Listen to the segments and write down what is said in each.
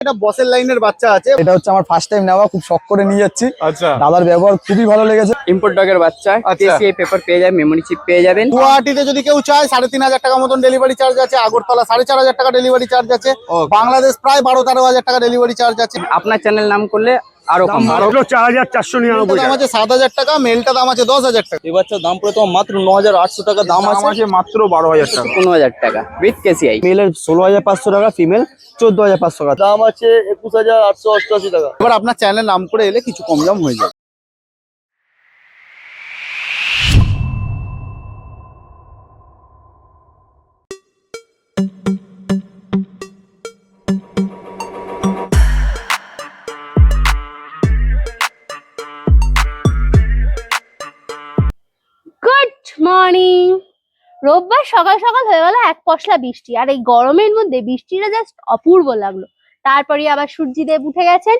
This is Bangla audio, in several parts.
এটা বসের লাইনের বাচ্চা আছে। এটা হচ্ছে আমার ফার্স্ট টাইম নেওয়া, খুব শখ করে নিয়ে যাচ্ছি। আচ্ছা, দাদার ব্যবহার খুবই ভালো লেগেছে। ইম্পোর্ট ডগের বাচ্চা, কেসিআই পেপার পেয়ে যাবেন, মেমোরি চিপ পেয়ে যাবেন। গুয়াহাটিতে যদি কেউ চায় 3,500 টাকা মতন ডেলিভারি চার্জ আছে, আগরতলা 4,500 টাকা ডেলিভারি চার্জ আছে, বাংলাদেশ প্রায় 12-13,000 টাকা ডেলিভারি চার্জ আছে। আপনার চ্যানেল নাম করলে আরো কম। 4,499 দাম আছে, 7,000 টাকা। মেলটা দাম আছে 10,000 টাকা। এই বাচ্চার দাম পড়ে তোমার মাত্র 9,800 টাকা দাম আছে, মাত্র 12,000 টাকা। 15,000 টাকা উইথ কেসিআই। মেলের 16,500 টাকা, ফিমেল 14,500 টাকা দাম আছে, 21,888 টাকা। এবার আপনার চ্যানেল নাম করে এলে কিছু কম দাম হয়ে যাবে। Good morning. রোববার সকাল সকাল হয়ে গেল এক পশলা বৃষ্টি, আর এই গরমের মধ্যে বৃষ্টিটা জাস্ট অপূর্ব লাগলো। তারপরে আবার সূর্যদেব উঠে গেছেন,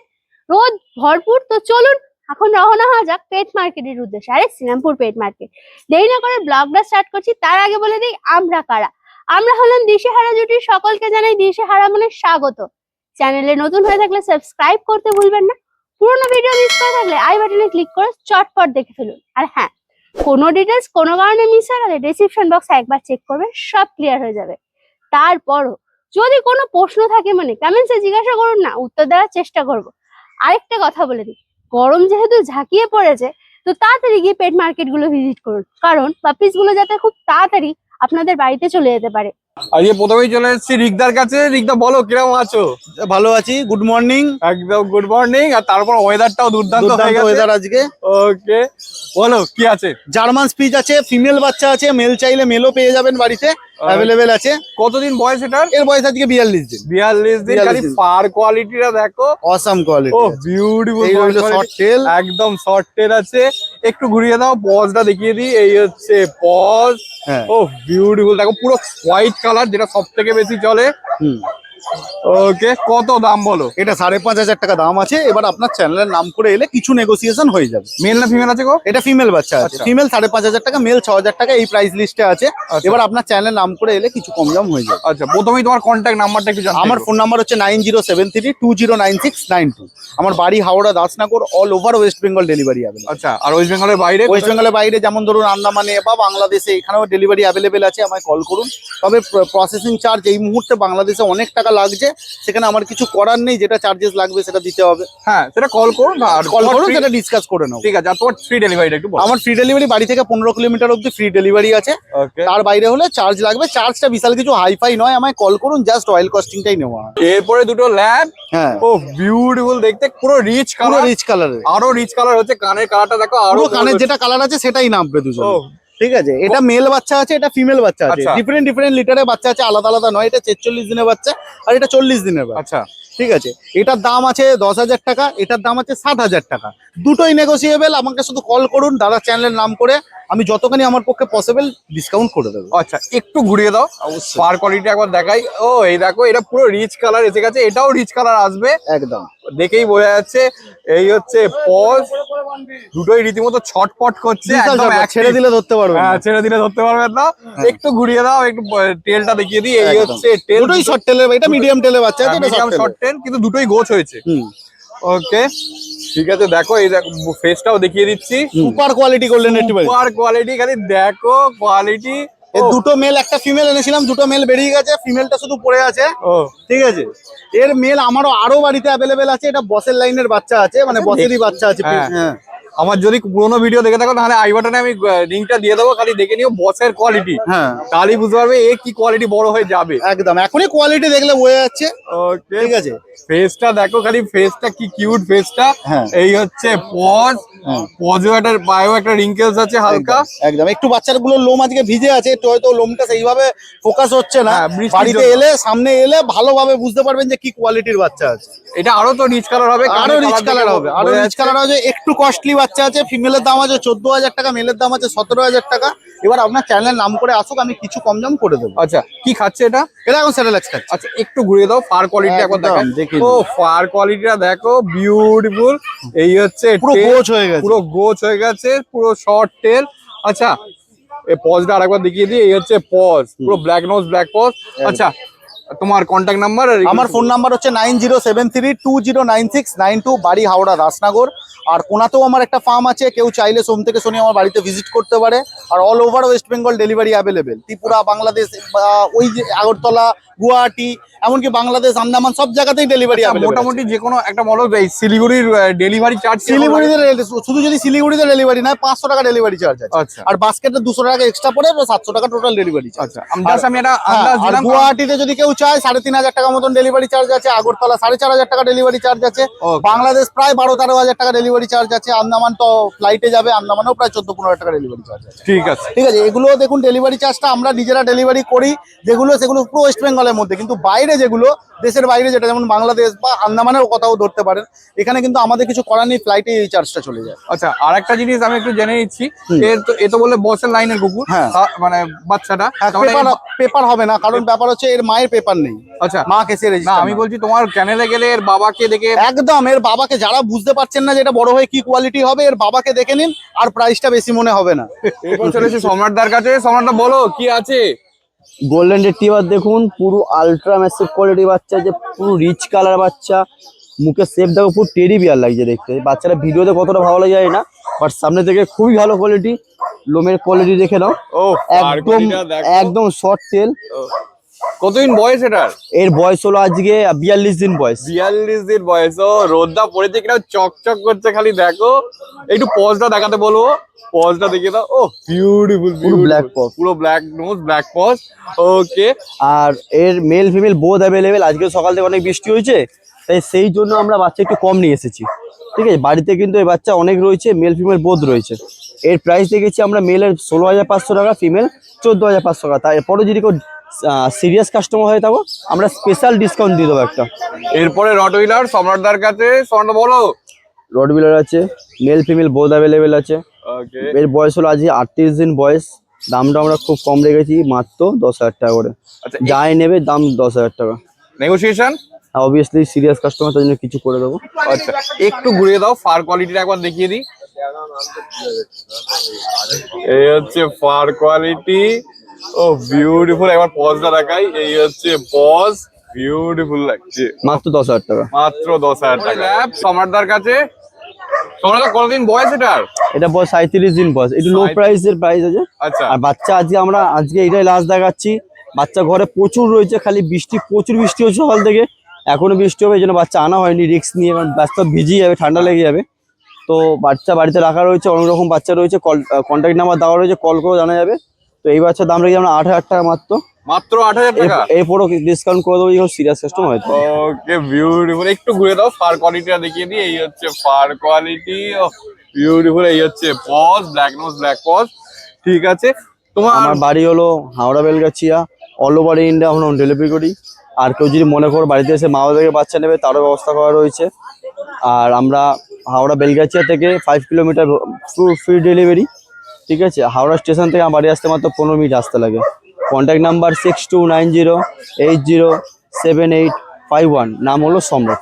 রোদ ভরপুর। তো চলুন এখন রওনা হওয়া যাক পেট মার্কেটের উদ্দেশ্যে। আরে শ্রীরামপুর পেট মার্কেট। দেরি না করে ব্লগটা স্টার্ট করছি। তার আগে বলে দিই আমরা কারা। আমরা হলাম দিশেহারা জুটির, সকলকে জানাই দিশেহারা মনে স্বাগত। চ্যানেলে নতুন হয়ে থাকলে সাবস্ক্রাইব করতে ভুলবেন না। পুরোনো ভিডিও মিস করে থাকলে আই বাটনে ক্লিক করে চটপট দেখে ফেলুন। আর হ্যাঁ, কোনো ডিটেলস কোনো কারণে মিস হয়ে গেলে ডেসক্রিপশন বক্সে একবার চেক করবেন, সব ক্লিয়ার হয়ে যাবে। তারপরও যদি কোনো প্রশ্ন থাকে মনে, কমেন্টসে জিজ্ঞাসা করুন না, উত্তর দেওয়ার চেষ্টা করব। আরেকটা কথা বলে দিই, গরম যেহেতু ঝাঁকিয়ে পড়েছে, তো তাড়াতাড়ি গিয়ে পেট মার্কেট গুলো ভিজিট করুন, কারণ পাপিস গুলো যাতে খুব তাড়াতাড়ি আপনাদের বাড়িতে চলে যেতে পারে। আজকে প্রথমেই চলে এসেছি রিকদার কাছে। রিকদা বলো কিরকম আছো? ভালো আছি, গুড মর্নিং। একদম গুড মর্নিং। আর তারপর ওয়েদারটাও দুর্দান্ত হয়ে গেছে। ওয়েদার আজকে ওকে, বলো কি আছে? জার্মান স্পিচ আছে, ফিমেল বাচ্চা আছে, মেল চাইলে মেলও পেয়ে যাবেন, বাড়িতে অ্যাভেলেবেল আছে। কতদিন বয়স এটার? এর বয়স আজকে 42 দিন। 42 দিন। খালি পার কোয়ালিটিটা দেখো, অসাম কোয়ালিটি। ও বিউটিফুল। এই হলো শর্ট টেল, একদম শর্ট টেল আছে। একটু ঘুরিয়ে দাও, পজটা দেখিয়ে দিই। এই হচ্ছে পজ। হ্যাঁ। ও বিউটিফুল, দেখো পুরো হোয়াইট কালার, যেটা সব থেকে বেশি চলে। ওকে, কত দাম বলো? এটা 5,500 টাকা দাম আছে। এবার আপনার চ্যানেলের নাম করে এলে কিছু নেগোসিয়েশন হয়ে যাবে। মেল না ফিমেল আছে গো? এটা ফিমেল বাচ্চা আছে, আচ্ছা। ফিমেল 5,500 টাকা, মেল 6,000 টাকা, এই প্রাইস লিস্টে আছে। এবার আপনার চ্যানেলের নাম করে এলে কিছু কম দাম হয়ে যাবে। আচ্ছা, প্রথমেই তোমার কন্ট্যাক্ট নাম্বারটা একটু জানাও। আমার ফোন নাম্বার হচ্ছে 9073209692। আমার বাড়ি Howrah Dasnagar, all over West Bengal delivery available. আচ্ছা, আর ওয়েস্ট বেঙ্গলের বাইরে? ওয়েস্ট বেঙ্গলের বাইরে যেমন ধরুন আন্দামানে বা বাংলাদেশে, এখানেও ডেলিভারি অ্যাভেলেবেল আছে, আমায় কল করুন। তবে প্রসেসিং চার্জ এই মুহূর্তে বাংলাদেশে অনেক টাকা লাগছে, সেখানে আমার কিছু করার নেই, যেটা চার্জেস লাগবে সেটা দিতে হবে। হ্যাঁ, সেটা কল করুন, আর কল করুন, সেটা ডিসকাস করে নেবো। ঠিক আছে। আর তোমার ফ্রি ডেলিভারিটা একটু বলো। আমার ফ্রি ডেলিভারি বাড়ি থেকে 15 কিলোমিটার অব্দি ফ্রি ডেলিভারি আছে। ওকে, তার বাইরে হলে চার্জ লাগবে। চার্জটা বিশাল কিছু হাইফাই নয়, আমায় কল করুন, জাস্ট অয়েল কস্টিংটাই নেওয়া। এরপরে দুটো ল্যাব। হ্যাঁ, ও বিউটিফুল দেখতে, পুরো রিচ পুরো কালার। রিচ কালারের, আরো রিচ কালার হচ্ছে। কানের কালারটা দেখো, আরো পুরো কানের যেটা কালার আছে সেটাই নামবে দুজন। ও, ঠিক আছে, এটা মেল বাচ্চা আছে, এটা ফিমেল বাচ্চা আছে। আচ্ছা। ডিফারেন্ট ডিফারেন্ট লিটারের বাচ্চা আছে, আলাদা আলাদা নয়। এটা 43 দিনের বাচ্চা, আর এটা 40 দিনের বাচ্চা। আচ্ছা। ঠিক আছে, এটার দাম আছে 10,000 টাকা, এটার দাম আছে 7,000 টাকা। দুটোই নেগোসিয়েবল। আমাকে শুধু কল করুন, দাদা চ্যানেলের নাম করে, আমি যতখানি আমার পক্ষে পসিবল ডিসকাউন্ট করে দেবো। আচ্ছা, একটু ঘুরিয়ে দাও, পার কোয়ালিটি একবার দেখাই। ও এই দেখো, এটা পুরো রিচ কালার এসে গেছে, এটাও রিচ কালার আসবে একদম, দেখেই বোঝা যাচ্ছে। এই হচ্ছে পজ, দুটোই রীতিমতো ছটপট করছে। বিশাল একদম ব্যাপার, ছেড়ে দিলে ধরতে পারবে না। হ্যাঁ, ছেড়ে দিলে ধরতে পারবেন না। একটু ঘুরিয়ে দাও, একটু টেলটা দেখিয়ে দিই। এই একদম। হচ্ছে টেল, দুটোই শর্ট টেলের, এটা মিডিয়াম টেলের বাচ্চা আছে, এটা মিডিয়াম শর্ট শর্ট টেল, কিন্তু দুটোই গোছ হয়েছে। হুম, ওকে, ঠিক আছে। দেখো, এই দেখো ফেসটাও দেখিয়ে দিচ্ছি। Super quality golden retriever. Super quality, খালি দেখো কোয়ালিটি। এর দুটো মেল একটা ফিমেল এনেছিলাম, দুটো মেল বেরিয়ে গেছে, ফিমেলটা শুধু পড়ে আছে। ও ঠিক আছে, এর মেল আমারও আরো বাড়িতে অ্যাভেলেবেল আছে। এটা বসের লাইনের বাচ্চা আছে, মানে বসেরই বাচ্চা আছে। হ্যাঁ। হ্যাঁ, আমার যদি পুরোনো ভিডিও দেখে থাকো, তাহলে আই বাটনে আমি লিঙ্কটা দিয়ে দেবো, খালি দেখে নিও বসের কোয়ালিটি। হ্যাঁ, তাহলেই বুঝতে পারবে এ কি কোয়ালিটি বড় হয়ে যাবে। একদম এখনই কোয়ালিটি দেখলে বোঝা যাচ্ছে। ওকে, ঠিক আছে, ফেসটা দেখো, খালি ফেসটা কি কিউট ফেসটা। হ্যাঁ। এই হচ্ছে পজ। পজেও একটা পায়েও একটা রিঙ্কেলস আছে হালকা। একদম একটু বাচ্চাগুলো লোম আজকে ভিজে আছে, একটু হয়তো লোমটা সেইভাবে ফোকাস হচ্ছে না। হ্যাঁ, বৃষ্টির বাড়িতে জন্য। এলে, সামনে এলে ভালোভাবে বুঝতে পারবেন যে কি কোয়ালিটির বাচ্চা আছে। এটা আরো তো রিচ কালার হবে, আরো রিচ কালার হবে, আরো রিচ কালার হবে। একটু কস্টলি বাচ্চা আছে, ফিমেলের দাম আছে 14,000 টাকা, মেলের দাম আছে 17,000 টাকা। এবার আপনার চ্যানেলের নাম করে আসুক, আমি কিছু কম দাম করে দেবো। আচ্ছা, কি খাচ্ছে এটা? এটা এখন সেরেলাক্স খাচ্ছে। আচ্ছা, একটু ঘুরিয়ে দাও, ফার কোয়ালিটি একবার একদম, দেখাই। দেখিয়ে ও দিই। ফার কোয়ালিটিটা দেখো, বিউটিফুল। এই হচ্ছে পুরো tail, গোছ হয়ে গেছে। পুরো গোছ হয়ে গেছে, পুরো শর্ট টেল। আচ্ছা, এই পজটা আরেকবার দেখিয়ে দিই। এই হচ্ছে পজ, পুরো ব্ল্যাক নোজ ব্ল্যাক পজ। আচ্ছা, তোমার কন্ট্যাক্ট নাম্বার? আমার ফোন নাম্বার হচ্ছে 9073209692, বাড়ি হাওড়া দাসনগর। আর কোনাতেও আমার একটা ফার্ম আছে, কেউ চাইলে সোম থেকে শনি আমার বাড়িতে ভিজিট করতে পারে। আর all over West Bengal delivery available, Tripura, Bangladesh, ওই যে আগরতলা, গুয়াহাটি, এমনকি বাংলাদেশ, আন্দামান সব জায়গাতেই ডেলিভারি অ্যাভেলেবল। মোটামুটি যে কোনো একটা বলো, এই শিলিগুড়ির ডেলিভারি চার্জ? শিলিগুড়িতে শুধু যদি শিলিগুড়িতে ডেলিভারি নয় 500 টাকা ডেলিভারি চার্জ আছে। আচ্ছা। আর বাস্কেটে 200 টাকা এক্সট্রা পড়ে, 700 টাকা টোটাল ডেলিভারি চার্জ। আচ্ছা, আমি এটা আন্দাজ আর দিলাম। গুয়াহাটিতে যদি কেউ চায় 3500 টাকা মতন ডেলিভারি চার্জ আছে, আগরতলা 4500 টাকা ডেলিভারি চার্জ আছে, Okay. বাংলাদেশ প্রায় 12-13 টাকা ডেলিভারি চার্জ আছে, আন্দামান তো ফ্লাইটে যাবে, আন্দামানেও প্রায় 14-15 টাকা ডেলিভারি চার্জ আছে। ঠিক আছে। ঠিক আছে, এগুলো দেখুন ডেলিভারি চার্জটা আমরা নিজেরা ডেলিভারি করি, সেগুলো পুরো ওয়েস্ট বেঙ্গলের মধ্যে। কিন্তু বাইরে যেগুলো, দেশের বাইরে যেটা, যেমন বাংলাদেশ বা আন্দামানের কথাও ধরতে পারেন, এখানে কিন্তু আমাদের কিছু করার নেই, ফ্লাইটে এই চার্জটা চলে যায়। আচ্ছা, আর একটা জিনিস আমি একটু জেনে নিচ্ছি, এ তো বলে বসের লাইনের কুকুর, হ্যাঁ। মানে বাচ্চাটা পেপার হবে না, কারণ ব্যাপার হচ্ছে এর মায়ের পেপার নেই। আচ্ছা, মা কেসে না রেজিস্টার। আমি বলছি তোমার চ্যানেলে গেলে এর বাবাকে দেখে একদম, এর বাবাকে, যারা বুঝতে পারছেন না যে এটা বড় হয়ে কি কোয়ালিটি হবে, এর বাবাকে দেখে নিন, আর প্রাইসটা বেশি মনে হবে না। এরপর চলেছে সম্রাটদার কাছে। সম্রাটদা বলো কি আছে? গোল্ডেন রিট্রিভার দেখুন, পুরো আলট্রা ম্যাসিভ কোয়ালিটি বাচ্চা, যে পুরো রিচ কালার বাচ্চা, মুখের শেপ দেখো পুরো টেডি বিয়ার লাগছে দেখতে। বাচ্চারা ভিডিওতে কতটা ভালো লাগে যায় না, বাট সামনে থেকে খুবই ভালো কোয়ালিটি। লোমের কোয়ালিটি দেখে নাও, ও একদম একদম শর্ট টেল। কতদিন বয়স এটার? এর বয়স হলো আজকে 42 দিন বয়স। 42 দিন বয়স। ও রোদটা পড়েছে কিনা চকচক করছে, খালি দেখো। একটু পজটা দেখাতে বলো, পজটা দেখিয়ে দাও। ও বিউটিফুল, পুরো black paw। পুরো ব্ল্যাক নোজ, ব্ল্যাক পজ। ওকে। আর এর মেল ফিমেল বোথ অ্যাভেলেবেল। আজকে সকাল থেকে অনেক বৃষ্টি হয়েছে, তাই সেই জন্য আমরা বাচ্চা একটু কম নিয়ে এসেছি। ঠিক আছে, বাড়িতে কিন্তু এই বাচ্চা অনেক রয়েছে, মেল ফিমেল বোথ রয়েছে। এর প্রাইস দেখেছি আমরা মেলের 16,500 টাকা, ফিমেল 14,500 টাকা। তারপরে যদি কেউ সিরিয়াস কাস্টমার হয়ে থাকো, আমরা স্পেশাল ডিসকাউন্ট দিয়ে দেবো একটা। এরপরে রটউইলার সম্রাটদার কাছে। সম্রাট বলো। রডবিলার আছে, মেল ফিমেল বোথ অ্যাভেলেবেল আছে। ওকে। এর বয়স হলো আজকে 38 দিন বয়স। দামটা আমরা খুব কম রেখেছি, মাত্র 10,000 টাকা করে। আচ্ছা, যাই নেবে দাম 10,000 টাকা। নেগোসিয়েশন? অবভিয়াসলি সিরিয়াস কাস্টমার, তার জন্য কিছু করে দেবো। আচ্ছা, একটু ঘুরিয়ে দাও, ফার কোয়ালিটিটা একবার দেখিয়ে দিই। এই হচ্ছে ফার কোয়ালিটি। ও বিউটিফুল, একবার পজটা দেখাই। এই হচ্ছে পজ, বিউটিফুল লাগছে। মাত্র 10,000 টাকা। মাত্র 10,000 টাকা। সম্রাটদার কাছে। সম্রাটদা কতদিন বয়স এটার? এটা বয়স 37 দিন বয়স, একটু লো প্রাইসের প্রাইস আছে। আচ্ছা। আর বাচ্চা আজকে এটাই লাস্ট দেখাচ্ছি। বাচ্চা ঘরে প্রচুর রয়েছে, খালি প্রচুর বৃষ্টি হচ্ছে সকাল থেকে, এখনো বৃষ্টি হবে, এই জন্য বাচ্চা আনা হয়নি রিস্ক নিয়ে, কারণ বাচ্চা ভিজে যাবে, ঠান্ডা লেগে যাবে। তো বাচ্চা বাড়িতে রাখা রয়েছে, অনেক রকম বাচ্চা রয়েছে, কন্ট্যাক্ট নাম্বার দেওয়া রয়েছে, কল করে জানা যাবে। তো এই বাচ্চার দাম রেখে আমরা 8,000 টাকা মাত্র। মাত্র 8,000 টাকা। এরপরও ডিসকাউন্ট করে দেবো যখন সিরিয়াস কাস্টমার হয়তো। ওকে, বিউটিফুল। একটু ঘুরে দাও, ফার কোয়ালিটিটা দেখিয়ে দিই। এই হচ্ছে ফার কোয়ালিটি, বিউটিফুল। এই হচ্ছে paws, black nose, black paws. ঠিক আছে, তোমার আমার বাড়ি হলো Howrah Belgachia, all over India আমরা ডেলিভারি করি। আর কেউ যদি মনে করো বাড়িতে এসে মা বাবাকে বাচ্চা নেবে, তারও ব্যবস্থা করা রয়েছে। আর আমরা হাওড়া বেলগাছিয়া থেকে 5 কিলোমিটার ফ্রি ডেলিভারি। ঠিক আছে, হাওড়া স্টেশন থেকে আমার বাড়ি আসতে মাত্র 15 মিনিট আসতে লাগে। কন্ট্যাক্ট নাম্বার 6290807851, নাম হলো সম্রাট।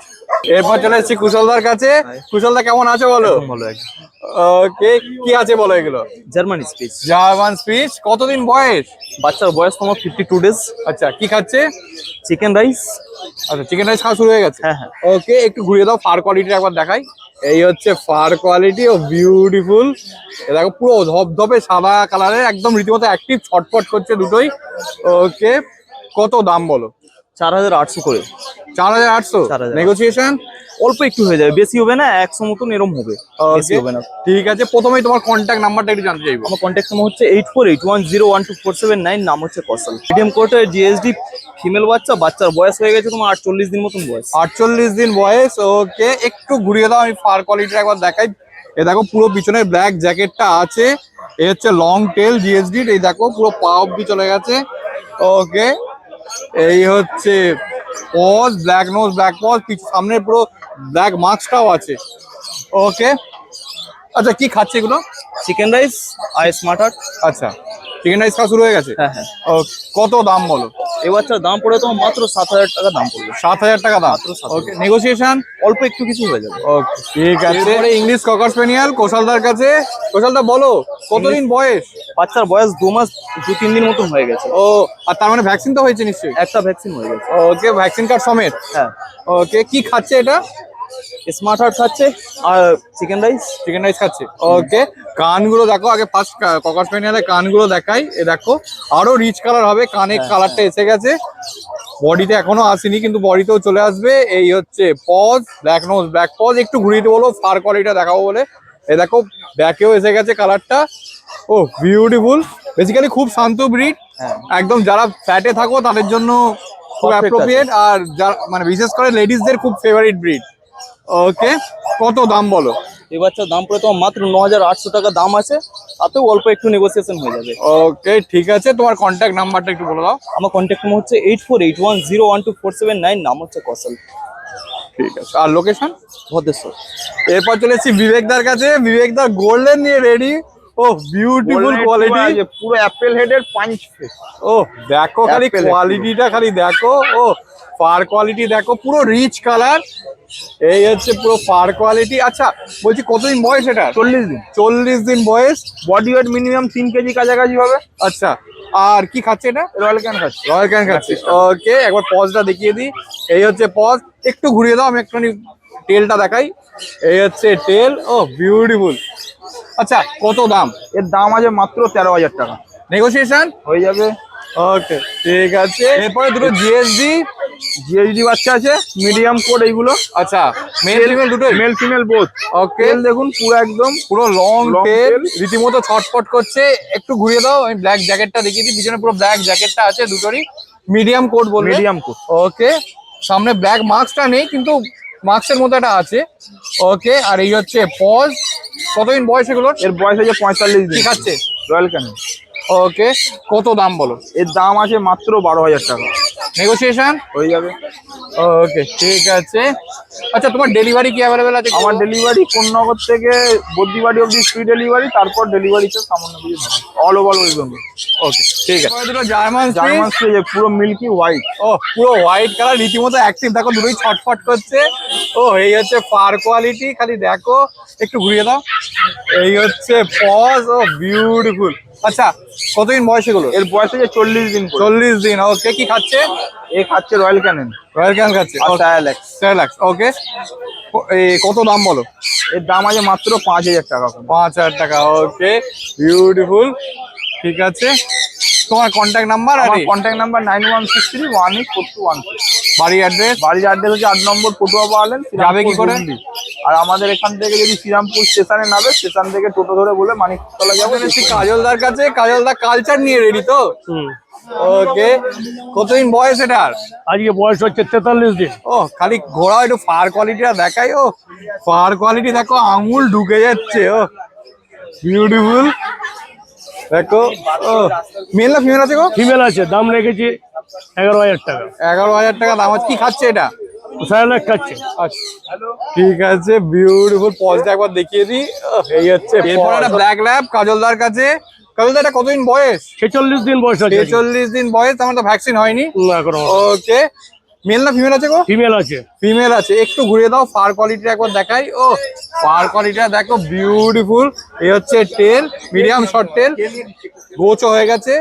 এরপর চলে এসেছি কুশলদার কাছে। কুশলদা কেমন আছে বলো? ওকে, কি আছে বলো এগুলো? Germany speech. German speech. কতদিন বয়স? বাচ্চার বয়স তোমার 52 ডেজ। আচ্ছা, কি খাচ্ছে? Chicken rice. আচ্ছা, চিকেন রাইস খাওয়া শুরু হয়ে গেছে। হ্যাঁ হ্যাঁ। ওকে, একটু ঘুরিয়ে দাও, ফার কোয়ালিটি একবার দেখাই। এই হচ্ছে ফার কোয়ালিটি, ও বিউটিফুল। দেখো পুরো ধপধপে সাদা কালারের, একদম রীতিমতো অ্যাক্টিভ, ছটফট করছে দুটোই। ওকে, কত দাম বলো? 4,800 করে। 4,800। 4,800 নেগোসিয়েশন? অল্প একটু হয়ে যাবে, বেশি হবে না, 100 মতন এরম হবে, বেশি হবে না। ঠিক আছে, প্রথমেই তোমার কন্ট্যাক্ট নাম্বারটা একটু জানতে চাইবো। আমার কন্ট্যাক্ট নাম্বার হচ্ছে 8481012479, নাম হচ্ছে কৌশল। মিডিয়াম কোটের জিএসডি ফিমেল বাচ্চা, বাচ্চার বয়স হয়ে গেছে তোমার 48 দিন মতন বয়স। 48 দিন বয়স। ওকে, একটু ঘুরিয়ে দাও, আমি ফার কোয়ালিটিটা একবার দেখাই। এ দেখো পুরো পিছনে ব্ল্যাক জ্যাকেটটা আছে। এই হচ্ছে লং টেল জিএসডি। এই দেখো পুরো পা অব্দি চলে গেছে। ওকে, এই হচ্ছে paws, black nose, black paws, সামনে পুরো ব্ল্যাক মাস্কটাও আছে। ওকে, আচ্ছা কি খাচ্ছে এগুলো? চিকেন রাইস আর স্মার্ট হার্ট। আচ্ছা, চিকেন রাইস খাওয়া শুরু হয়ে গেছে। হ্যাঁ হ্যাঁ। কত দাম বলো? এই বাচ্চার দাম পড়ে তোমার মাত্র 7,000 টাকা দাম পড়বে। 7,000 টাকা দাম। মাত্র 7,000 ওকে, নেগোসিয়েশন অল্প একটু কিছু হয়ে যাবে। ওকে, ঠিক আছে। ইংলিশ ককার স্পেনিয়াল কোশালদার কাছে। কোশালদা বলো কতদিন বয়স? বাচ্চার বয়স 2 মাস 2-3 দিন মতন হয়ে গেছে। ও, আর তার মানে ভ্যাকসিন তো হয়েছে নিশ্চয়ই? একটা ভ্যাকসিন হয়ে গেছে। ওকে, ভ্যাকসিন কার্ড সমেত। হ্যাঁ, ওকে, কি খাচ্ছে এটা? স্মার্ট হার্ট খাচ্ছে আর চিকেন রাইস। চিকেন রাইস খাচ্ছে। ওকে, কানগুলো দেখো আগে, ফার্স্ট ককার স্পেনিয়ালের কানগুলো দেখাই। এ দেখো আরো রিচ কালার হবে, কানের কালারটা এসে গেছে, বডিতে এখনো আসেনি কিন্তু বডিতেও চলে আসবে। এই হচ্ছে paws, black nose, black paws. একটু ঘুরিয়ে বলো ফার কোয়ালিটিটা দেখাবো বলে। এই দেখো ব্যাকেও এসে গেছে কালারটা। ও বিউটিফুল, বেসিক্যালি খুব শান্ত ব্রিড। একদম যারা ফ্ল্যাটে থাকো তাদের জন্য খুব Perfect অ্যাপ্রোপ্রিয়েট, আর যারা মানে বিশেষ করে লেডিসদের খুব ফেভারিট ব্রিড। ওকে, কত দাম বলো? এই বাচ্চার দাম পড়ে তোমার মাত্র 9,800 টাকা দাম আছে, তাতেও অল্প একটু নেগোসিয়েশন হয়ে যাবে। ওকে, ঠিক আছে। তোমার কন্ট্যাক্ট নাম্বারটা একটু বলে দাও। আমার কন্ট্যাক্ট নাম্বার হচ্ছে 8481012479, নাম হচ্ছে কৌশল, ঠিক আছে। আর লোকেশন? ভদ্রেশ্বর। এরপর চলে এসেছি বিবেকদার কাছে। বিবেকদার গোল্ডেন নিয়ে রেডি। ও বিউটিফুল কোয়ালিটি, পুরো অ্যাপেল হেডের পাঁচ ফেস। ও দেখো খালি Apple কোয়ালিটিটা, খালি দেখো। ও ফার কোয়ালিটি দেখো, পুরো রিচ কালার। এই হচ্ছে পুরো ফার কোয়ালিটি। আচ্ছা বলছি কতদিন বয়স এটা? 40 দিন। 40 দিন বয়স। বডি ওয়েট মিনিমাম 3 কেজি কাছাকাছি হবে। আচ্ছা, আর কি খাচ্ছে এটা? রয়্যাল ক্যান খাচ্ছে। রয়্যাল ক্যান খাচ্ছে। ওকে, একবার পজটা দেখিয়ে দিই। এই হচ্ছে পজ, একটু ঘুরিয়ে দাও, আমি একটুখানি টেলটা দেখাই। এই হচ্ছে টেল। ও বিউটিফুল। আচ্ছা, কত দাম? এর দাম আছে মাত্র 13,000 টাকা, নেগোসিয়েশন হয়ে যাবে। ওকে, ঠিক আছে। এরপরে দুটো জিএসডি জিএসডি বাচ্চা আছে, মিডিয়াম কোড এইগুলো। আচ্ছা, মেল ফিমেল দুটোই? Male female both. ওকে, তেল দেখুন পুরো একদম পুরো লং Long টেল, tail। রীতিমতো ছটফট করছে। একটু ঘুরিয়ে দাও, আমি ব্ল্যাক জ্যাকেটটা দেখিয়ে দিই। পিছনে পুরো ব্ল্যাক জ্যাকেটটা আছে দুটোরই, মিডিয়াম কোট বলবে। Medium code. ওকে, সামনে ব্ল্যাক মাস্কটা নেই কিন্তু মাস্কের মতো একটা আছে। ওকে, আর এই হচ্ছে পজ। কতদিন বয়স এগুলোর? এর বয়স আছে 45 কি দিন। খাচ্ছে? Royal can. ওকে, কত দাম বলো? এর দাম আছে মাত্র 12,000 টাকা, নেগোসিয়েশন হয়ে যাবে। ওকে, ঠিক আছে। আচ্ছা, তোমার ডেলিভারি কি অ্যাভেলেবেল আছে? আমার ডেলিভারি কোন্নগর থেকে বদ্রিবাড়ি অব্দি ফ্রি ডেলিভারি, তারপর ডেলিভারিতে সামান্য কিছু থাকে, অল ওভার ওয়েস্ট বেঙ্গল। ওকে, ঠিক আছে। দুটো জার্মান জার্মান স্প্রে পুরো মিল্কি হোয়াইট। ও পুরো হোয়াইট কালার, রীতিমতো অ্যাক্টিভ। দেখো দুটোই ছটফট করছে। ও এই হচ্ছে ফার কোয়ালিটি, খালি দেখো। একটু ঘুরিয়ে দাও। এই হচ্ছে পজ। ও বিউটিফুল। আচ্ছা, কতদিন বয়স এগুলো? এর বয়স আছে 40 দিন করে। 40 দিন। ওকে, কি খাচ্ছে? এ খাচ্ছে রয়্যাল ক্যানেন রয়্যাল ক্যান খাচ্ছে। আর সায়ালাক্স। Cerelac। ওকে, কত দাম বলো? এর দাম আছে মাত্র 5,000 টাকা করে। 5,000 টাকা। ওকে, বিউটিফুল। ঠিক আছে, তোমার কন্ট্যাক্ট নাম্বার আর আমার কন্ট্যাক্ট নাম্বার 9163184216। বাড়ি অ্যাড্রেস? বাড়ির অ্যাড্রেস হচ্ছে 8 নম্বর পটুয়া পাওয়ালেন। যাবে কি করে? আর আমাদের এখান থেকে যদি শ্রীরামপুর স্টেশনে নামে, স্টেশন থেকে টোটো ধরে বলে মানিকতলা যাবো। কাজলদার কাছে। কাজলদা কালচার নিয়ে রেডি তো? ওকে, কতদিন বয়স এটার? আজকে বয়স হচ্ছে 43 দিন। ও খালি ঘোড়া, একটু ফার কোয়ালিটিটা দেখাই। ও ফার কোয়ালিটি দেখো, আঙুল ঢুকে যাচ্ছে। ও বিউটিফুল দেখো। ও মেল না ফিমেল আছে গো? ফিমেল আছে, দাম রেখেছি 11,000 টাকা। 11,000 টাকা দাম আছে। কি খাচ্ছে এটা? সায়ালাক খাচ্ছে। আচ্ছা, ঠিক আছে, বিউটিফুল। পজটা একবার দেখিয়ে দিই। এই হচ্ছে এরপর একটা ব্ল্যাক ল্যাব কাজলদার কাছে। কাজলদা, এটা কতদিন বয়স? 46 দিন বয়স আছে। 46 দিন বয়স, আমার তো ভ্যাকসিন হয়নি। না এখনো। ওকে, মেল না ফিমেল আছে গো? ফিমেল আছে। ফিমেল আছে। একটু ঘুরিয়ে দাও, ফার কোয়ালিটিটা একবার দেখাই। ও ফার কোয়ালিটিটা দেখো, বিউটিফুল। এই হচ্ছে টেল, মিডিয়াম শর্ট টেল, গোচও হয়ে গেছে।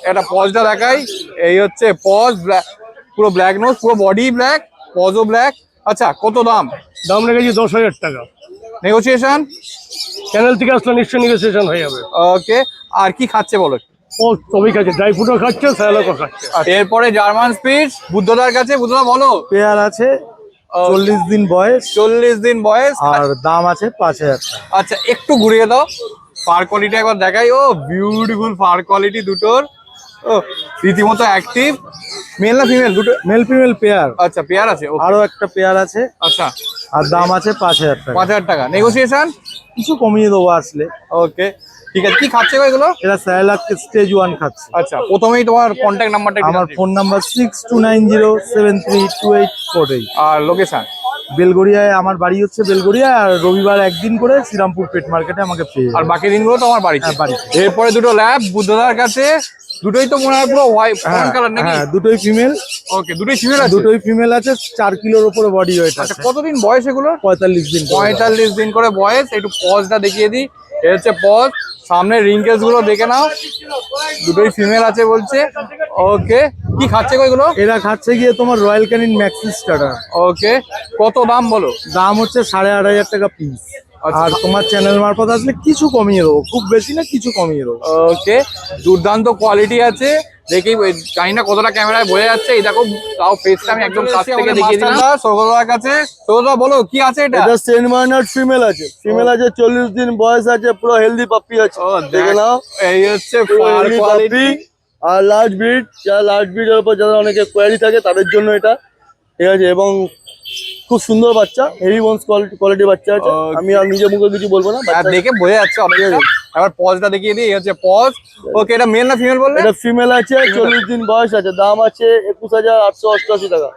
একটা পজটা দেখাই। এই হচ্ছে পজ, পুরো ব্ল্যাক নোজ, পুরো বডি ব্ল্যাক, পজও ব্ল্যাক। আচ্ছা, কত দাম? দাম রেখেছি 10,000 টাকা। নেগোসিয়েশন? চ্যানেল থেকে আসলে নিশ্চয়ই নেগোসিয়েশন হয়ে যাবে। ওকে, আর কি খাচ্ছে বলো? ও সবই খাচ্ছে, ড্রাই ফ্রুটও খাচ্ছে, সায়ালাকও খাচ্ছে। এরপরে জার্মান স্পিচ বুদ্ধদার কাছে। বুদ্ধদা বলো। পেয়ার আছে, 40 দিন বয়স 40 দিন বয়স, আর দাম আছে 5,000 টাকা। আচ্ছা, একটু ঘুরিয়ে দাও, ফার কোয়ালিটি একবার দেখাই। ও বিউটিফুল ফার কোয়ালিটি দুটোর। ও রীতিমতো অ্যাক্টিভ। মেল না ফিমেল দুটো? Male female pair. আচ্ছা, পেয়ার আছে। okay। আরো একটা পেয়ার আছে, আচ্ছা, আর দাম আছে 5,000 টাকা। 5,000 টাকা। নেগোসিয়েশন? কিছু কমিয়ে দেবো আসলে। ওকে, ঠিক আছে। কি খাচ্ছে গো এগুলো? এরা সায়ালাক স্টেজ 1 খাচ্ছে। আচ্ছা, প্রথমেই তোমার কন্ট্যাক্ট নাম্বারটা আমার ফোন নাম্বার 6290732848। আর লোকেশন? বেলগড়িয়ায় আমার বাড়ি হচ্ছে বেলগড়িয়া, আর রবিবার একদিন করে শ্রীরামপুর পেট মার্কেটে আমাকে পেয়ে আর বাকি দিনগুলো তো আমার বাড়িতে। হ্যাঁ, বাড়িতে। এরপরে দুটো ল্যাব বুদ্ধদার কাছে। দুটোই তো মনে হয় পুরো হোয়াইট কালার নাকি? হ্যাঁ দুটোই ফিমেল, ওকে, দুটোই ফিমেল আছে। দুটোই ফিমেল আছে, 4 কিলোর উপরে বডি ওয়েট আচ্ছা, আছে। কতদিন বয়স এগুলো? 45 দিন। 45 দিন করে বয়স। একটু পজটা দেখিয়ে দিই, এ হচ্ছে পজ। সামনে রিঙ্কেলস গুলো দেখে নাও, দুটোই ফিমেল আছে বলছে। ওকে, কি খাচ্ছে গো এগুলো? এরা খাচ্ছে গিয়ে তোমার রয়্যাল ক্যানিন ম্যাক্সি স্টার্টার। ওকে, কত দাম বলো? দাম হচ্ছে 8,500 টাকা পিস। আর তোমার চ্যানেল মারফত আসলে কিছু কমিয়ে দেবো, খুব বেশি না, কিছু কমিয়ে দেবো। ওকে, দুর্দান্ত কোয়ালিটি আছে। দেখি জানি না কতটা ক্যামেরায় বোঝা যাচ্ছে। এই দেখো, তাও ফেসটা আমি একদম কাছ থেকে দেখিয়ে দিলাম। সৌগতদার কাছে, সৌগতদা বলো কি আছে এটা? এটা সেন্ট বার্নার্ড ফিমেল আছে, ফিমেল আছে, 40 দিন বয়স আছে, পুরো হেলদি পাপ্পি আছে। দেখে নাও, এই হচ্ছে ফার কোয়ালিটি। আর লার্জ ব্রিড, যারা লার্জ ব্রিডের উপর যারা অনেকে কোয়ারি থাকে তাদের জন্য এটা, ঠিক আছে। এবং খুব সুন্দর বাচ্চা, হেভি বোনস কোয়ালিটি বাচ্চা আছে। আমি আর নিজে মুখে কিছু বলবো না, আর বাচ্চা দেখে বোঝা যাচ্ছে অনেকটা। এবার পজটা দেখিয়ে দিই, এই হচ্ছে পজ। ওকে, এটা মেল না ফিমেল বললে? এটা ফিমেল আছে, 40 দিন বয়স আছে, দাম আছে 21,888 টাকা।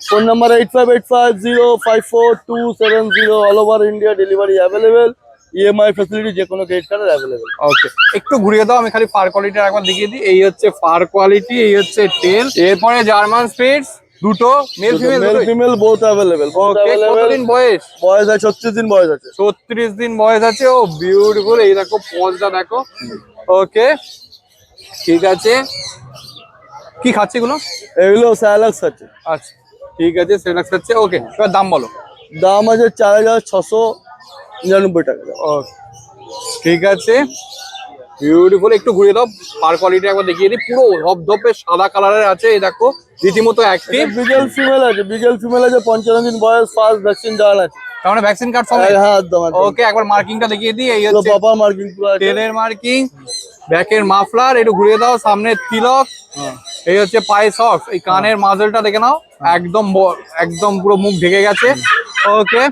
Phone number 8585054270, all over India delivery available, EMI facility যে কোনো ক্রেডিট কার্ডের অ্যাভেলেবেল। ওকে, একটু ঘুরিয়ে দাও, আমি খালি ফার কোয়ালিটি একবার দেখিয়ে দিই। এই হচ্ছে ফার কোয়ালিটি, এই হচ্ছে টেল। এরপরে জার্মান স্পিটস, দুটো male female. Male female both available. Okay, কতদিন বয়স? বয়স আছে 36 দিন বয়স আছে। 36 দিন বয়স আছে। ও বিউটিফুল, এই দেখো পজটা দেখো। ওকে, ঠিক আছে। কি খাচ্ছে এগুলো? এগুলো স্যালাক্স আছে, আচ্ছা, ঠিক আছে, সেলাক্স খাচ্ছে। ওকে, এবার দাম বলো। দাম আছে 4,699 টাকা। ওকে, ঠিক আছে, বিউটিফুল। একটু ঘুরিয়ে দাও, পার কোয়ালিটি একবার দেখিয়ে দিই। পুরো ধপধপে সাদা কালারের আছে, এই দেখো রীতিমতো অ্যাক্টিভ। বিগেল ফিমেল আছে, বিগেল ফিমেল আছে, 55 দিন বয়স, ফার্স্ট ভ্যাকসিন দেওয়া আছে। তার মানে ভ্যাকসিন কার্ড সঙ্গে? হ্যাঁ একদম একদম। ওকে, একবার মার্কিংটা দেখিয়ে দিই। এই হচ্ছে প্রপার মার্কিং পুরো আছে। টেলের মার্কিং, ব্যাকের মাফলার, একটু ঘুরিয়ে দাও, সামনে তিলক, এই হচ্ছে পায়ে সক্স, এই কানের মাজলটা দেখে নাও, একদম একদম পুরো মুখ ঢেকে গেছে। ওকে,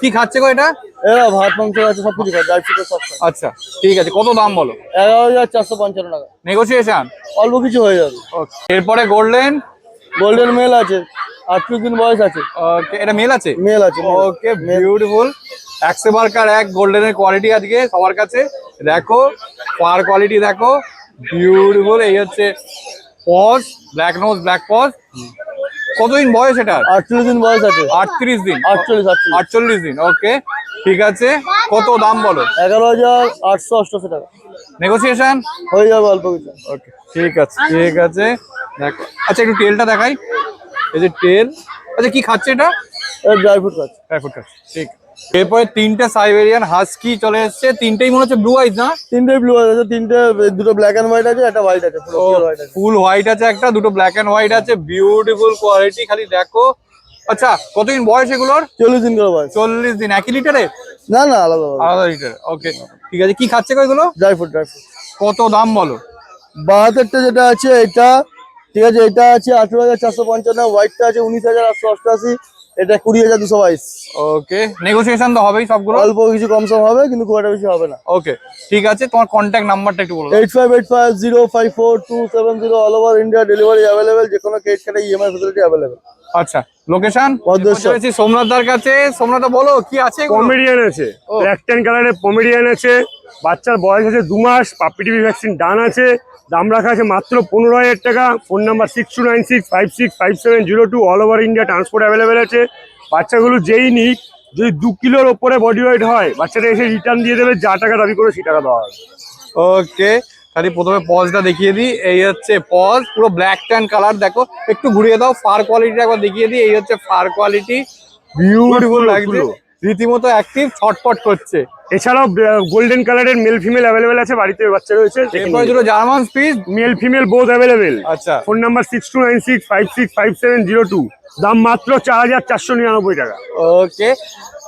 কি খাচ্ছে গো এটা? এরা ভাত মাংস আছে, সব কিছু খায়, ড্রাই ফ্রুট সব খায়। আচ্ছা, ঠিক আছে, কত দাম বলো? 11,455 টাকা। নেগোসিয়েশন অল্প কিছু হয়ে যাবে। ওকে, এরপরে গোল্ডেন। গোল্ডেন মেল আছে, 38 দিন বয়স আছে, ওকে, এটা মেল আছে? মেল আছে। ওকে, বিউটিফুল। একশো বারকার এক গোল্ডেনের কোয়ালিটি আজকে সবার কাছে। দেখো পার কোয়ালিটি দেখো, বিউটিফুল। এই হচ্ছে paws, black nose, black paws. কতদিন বয়স এটা? 38 দিন বয়স আছে। 38 দিন। 48 48 দিন। ওকে, ঠিক আছে, কত দাম বলো? 11,888 টাকা। নেগোসিয়েশন হয়ে যাবে অল্প কিছু। ওকে, ঠিক আছে, ঠিক আছে। দেখো, আচ্ছা একটু টেলটা দেখাই। এই যে টেল। আচ্ছা, কি খাচ্ছে এটা? ড্রাই ফ্রুট খাচ্ছে। ড্রাই ফ্রুট খাচ্ছে, ঠিক। এরপরে তিনটে সাইবেরিয়ান হাস্কি চলে এসছে। তিনটেই মনে হচ্ছে ব্লু আইজ না? তিনটে ব্লু আছে, তিনটে, দুটো ব্ল্যাক এন্ড হোয়াইট আছে, একটা হোয়াইট আছে, পুরো pure white আছে। ফুল হোয়াইট আছে একটা, দুটো ব্ল্যাক এন্ড হোয়াইট আছে। বিউটিফুল কোয়ালিটি, খালি দেখো। আচ্ছা, কতদিন বয়স এগুলোর? 40 দিন করে বয়স। 40 দিন। একই লিটারে? না না, আলাদা আলাদা। আলাদা লিটার। ওকে, ঠিক আছে, কি খাচ্ছে গো এগুলো? Dry fruit, dry fruit. কত দাম বলো? 72টা যেটা আছে এটা, ঠিক আছে, এটা আছে 18,455, হোয়াইটটা আছে 19,888, এটা 20,222। ওকে, নেগোসিয়েশন তো হবেই সবগুলো? অল্প কিছু কম সম হবে, কিন্তু খুব একটা বেশি হবে না। ওকে, ঠিক আছে, তোমার কন্ট্যাক্ট নাম্বারটা একটু বলো। 8585054270, all over India delivery available, যে কোনো ক্রেডিট কার্ডে ইএমআই ফ্যাসিলিটি অ্যাভেলেবেল। আচ্ছা, লোকেশন? ভদ্রেশ্বর। সোমনাথ দার কাছে। সোমনাথ দা বলো কি আছে এগুলো? পমেডিয়ান আছে, ও। ব্ল্যাক ট্যান কালারের পমেডিয়ান আছে, বাচ্চার বয়স আছে 2 মাস, পাপ্পি টিভি ভ্যাকসিন ডান আছে, দাম রাখা আছে মাত্র 15,000 টাকা। Phone number 6296565702, all over India transport available আছে। বাচ্চাগুলো যেই নিক, যদি 2 কিলোর ওপরে বডি ওয়েট হয়, বাচ্চাটা এসে রিটার্ন দিয়ে দেবে, যা টাকা দাবি করে সেই টাকা দেওয়া হবে। ওকে, খালি প্রথমে পজটা দেখিয়ে দিই। এই হচ্ছে পজ, পুরো ব্ল্যাক ট্যান কালার। দেখো, একটু ঘুরিয়ে দাও, ফার কোয়ালিটি একবার দেখিয়ে দিই। এই হচ্ছে ফার কোয়ালিটি, বিউটিফুল লাগছে, রীতিমতো অ্যাক্টিভ, ছটফট করছে। এছাড়াও গোল্ডেন কালারের মেল ফিমেল অ্যাভেলেবেল আছে, বাড়িতে বাচ্চা রয়েছে। এরপরে দুটো German speech, mail female both available. আচ্ছা, ফোন নাম্বার 6296565702, দাম মাত্র 4,499 টাকা। ওকে,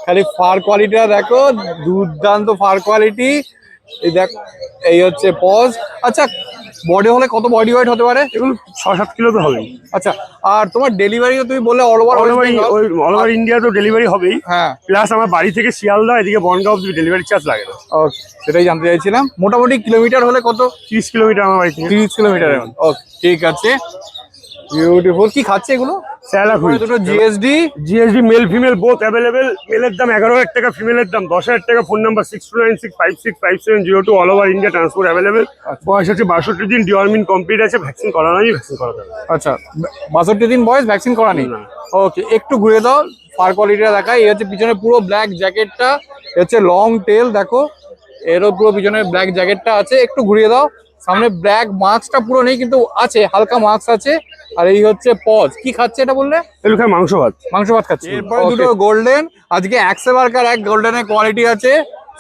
খালি ফার কোয়ালিটিটা দেখো, দুর্দান্ত ফার কোয়ালিটি। এই দেখ, এই হচ্ছে পজ। আচ্ছা, বডি হলে কত বডি ওয়েট হতে পারে? এগুলো 6-7 কিলো তো হবেই। আচ্ছা, আর তোমার ডেলিভারি তুমি বললে all over all over India তো ডেলিভারি হবেই, হ্যাঁ। প্লাস আমার বাড়ি থেকে শিয়ালদা এদিকে বনগাঁও অব্দি ডেলিভারি চার্জ লাগে না। ওকে, সেটাই জানতে চাইছিলাম। মোটামুটি কিলোমিটার হলে কত? 30 কিলোমিটার আমার বাড়ি থেকে। 30 কিলোমিটার। ওকে, ঠিক আছে। বিউটিফুল। কি খাচ্ছে এগুলো? স্যালাকুই দুটো GSD. GSD male female both available. মেলের দাম 11,000 টাকা, ফিমেলের দাম 10,000 টাকা। Phone number 6296565702, all over India transport available. বয়স হচ্ছে 62 দিন, ডিওয়ার্মিং কমপ্লিট আছে, ভ্যাকসিন করানো নেই, ভ্যাকসিন করাতে হবে। আচ্ছা 62 দিন বয়স, ভ্যাকসিন করা নেই। না। ওকে, একটু ঘুরে দাও, ফার কোয়ালিটিটা দেখাই। এই হচ্ছে পিছনে পুরো ব্ল্যাক জ্যাকেটটা, হচ্ছে লং টেল দেখো, এরও পুরো পিছনে ব্ল্যাক জ্যাকেটটা আছে। একটু ঘুরিয়ে দাও। সামনে ব্ল্যাক মাস্কটা পুরো নেই কিন্তু আছে, হালকা মাস্ক আছে। আর এই হচ্ছে পজ। কি খাচ্ছে এটা বললে? এগুলো খায় মাংস ভাত। মাংস ভাত খাচ্ছে। এরপরে দুটো গোল্ডেন, আজকে একসেবারকার এক গোল্ডেনের কোয়ালিটি আছে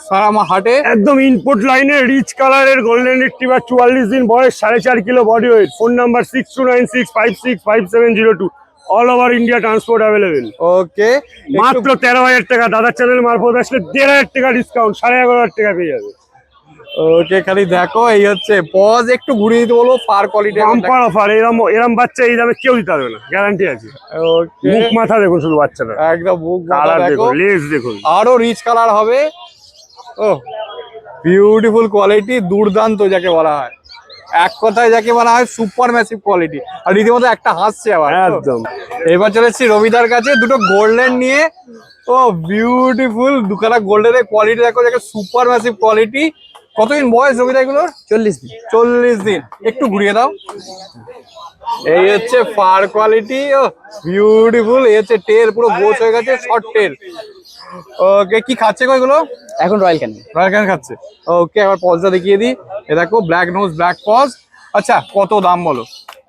সারামা হাটে। একদম ইনপুট লাইনে রিচ কালারের গোল্ডেন রিট্রিভার, 44 দিন বয়স, 4.5 kilo body weight. Phone number 6296565702, all over India transport available. Okay, মাত্র 13,000 টাকা। দাদার চ্যানেল মারফত আসলে 1,500 টাকা ডিসকাউন্ট, 11,500 টাকা পেয়ে যাবে। ওকে, খালি দেখো এই হচ্ছে পজ। একটু ঘুরিয়ে দিতে বলো, ফার কোয়ালিটি। Bumper offer. এরম বাচ্চা এই দামে কেউ দিতে পারবে না, গ্যারান্টি আছে। ওকে, মুখ মাথা দেখুন শুধু বাচ্চাটা, একদম বুক কালার দেখো, দেখুন, লেজ দেখুন। আরো রিচ কালার হবে। ও বিউটিফুল কোয়ালিটি, দুর্দান্ত যাকে বলা হয়, এক কথায় যাকে বলা হয় সুপার ম্যাসিভ কোয়ালিটি। আর রীতিমতো একটা হাসছে আবার। একদম। এবার চলে এসেছি রবিদার কাছে দুটো গোল্ডেন নিয়ে। ও বিউটিফুল, দুখানা গোল্ডেনের কোয়ালিটি দেখো, যাকে সুপার ম্যাসিভ কোয়ালিটি। কতদিন বয়স রবিদা এগুলোর? 40 দিন। 40 দিন। একটু ঘুরিয়ে দাও। এই হচ্ছে ফার কোয়ালিটি। ও বিউটিফুল। এই হচ্ছে টেল, পুরো গোছ হয়ে গেছে, শর্ট টেল। ওকে, কি খাচ্ছে গো এগুলো? এখন রয়্যাল ক্যানিং। রয়্যাল ক্যানিং খাচ্ছে। ওকে, আবার পজটা দেখিয়ে দিই। এ দেখো ব্ল্যাক নোজ, ব্ল্যাক পজ। আচ্ছা, কত দাম বলো?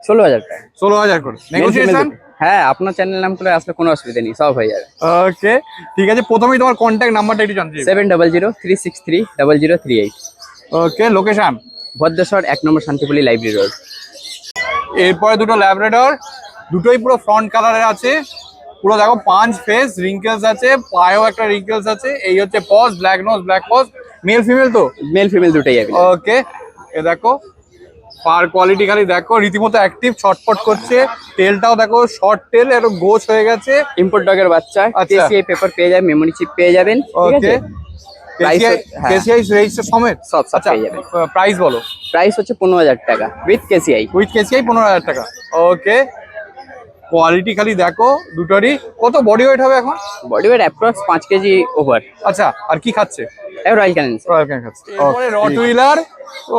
16,000 টাকা। 16,000 করে নেগোসিয়েশন। হ্যাঁ, আপনার চ্যানেল নাম করে আসলে কোনো অসুবিধা নেই, সব হয়ে যাবে। ওকে, ঠিক আছে। প্রথমেই তোমার কন্ট্যাক্ট নাম্বারটা একটু জানতে চাই। 7003630038। ওকে, লোকেশন? ভদ্রেশ্বর 1 নম্বর শান্তিপল্লী লাইব্রেরি রোড। এরপরে দুটো ল্যাব্রাডর, দুটোই পুরো ফ্রন্ট কালারে আছে। পুরো দেখো পাঁচ ফেস, রিঙ্কেলস আছে, পায়েও একটা রিঙ্কেলস আছে। এই হচ্ছে paws, black nose, black paws. Male female তো? মেল ফিমেল দুটোই যাবে। ওকে, এ দেখো পার কোয়ালিটি খালি দেখো, রীতিমতো অ্যাক্টিভ, ছটপট করছে। টেলটাও দেখো শর্ট টেল, একটু গোছ হয়ে গেছে। ইম্পোর্ট ডগের বাচ্চা, আচ্ছা। কেসিআই পেপার পেয়ে যাবেন, মেমোরি চিপ পেয়ে যাবেন, ঠিক ওকে, আছে? Price হ্যাঁ। কেসিআই রেজিস্টার সমেত সব আচ্ছা, পেয়ে যাবেন। প্রাইস বলো? প্রাইস হচ্ছে 15,000 টাকা উইথ কেসিআই। উইথ কেসিআই 15,000 টাকা। ওকে, কোয়ালিটি খালি দেখো দুটোরই। কত বডি ওয়েট হবে এখন? Body weight approx 5 KG over. আচ্ছা, আর কি খাচ্ছে? রয়্যাল ক্যানিং। রয়্যাল ক্যানিং খাচ্ছে। এরপরে রটউইলার। ও